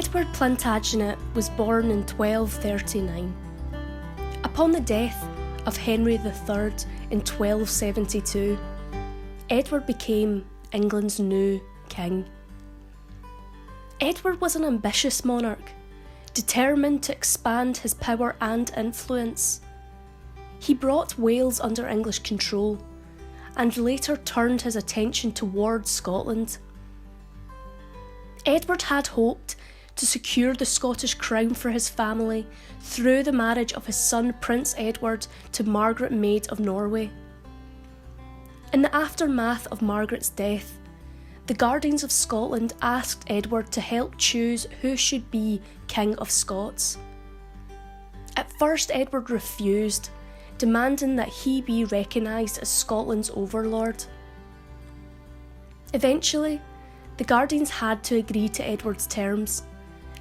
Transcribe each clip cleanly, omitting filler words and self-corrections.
Edward Plantagenet was born in 1239. Upon the death of Henry III in 1272, Edward became England's new king. Edward was an ambitious monarch, determined to expand his power and influence. He brought Wales under English control and later turned his attention towards Scotland. Edward had hoped to secure the Scottish crown for his family through the marriage of his son Prince Edward to Margaret Maid of Norway. In the aftermath of Margaret's death, the Guardians of Scotland asked Edward to help choose who should be King of Scots. At first, Edward refused, demanding that he be recognised as Scotland's overlord. Eventually, the Guardians had to agree to Edward's terms,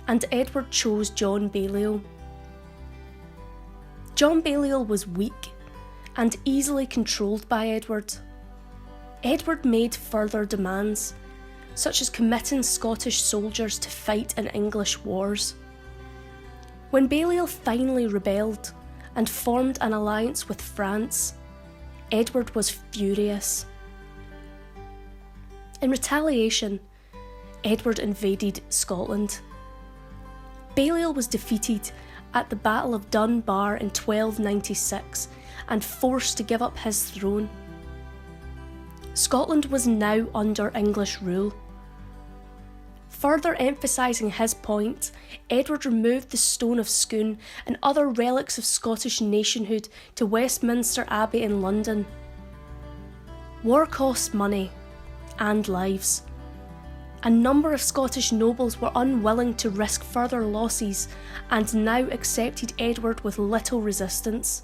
and Edward chose John Balliol. John Balliol was weak and easily controlled by Edward. Edward made further demands, such as committing Scottish soldiers to fight in English wars. When Balliol finally rebelled and formed an alliance with France, Edward was furious. In retaliation, Edward invaded Scotland. Balliol was defeated at the Battle of Dunbar in 1296 and forced to give up his throne. Scotland was now under English rule. Further emphasising his point, Edward removed the Stone of Scone and other relics of Scottish nationhood to Westminster Abbey in London. War cost money and lives. A number of Scottish nobles were unwilling to risk further losses and now accepted Edward with little resistance.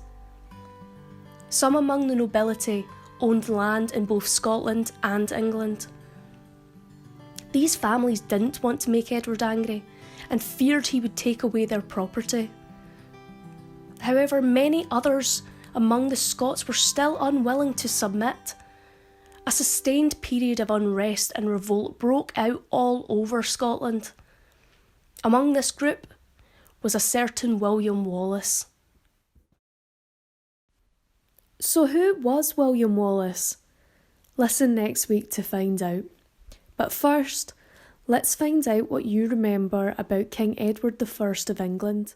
Some among the nobility owned land in both Scotland and England. These families didn't want to make Edward angry and feared he would take away their property. However, many others among the Scots were still unwilling to submit. A sustained period of unrest and revolt broke out all over Scotland. Among this group was a certain William Wallace. So who was William Wallace? Listen next week to find out. But first, let's find out what you remember about King Edward I of England.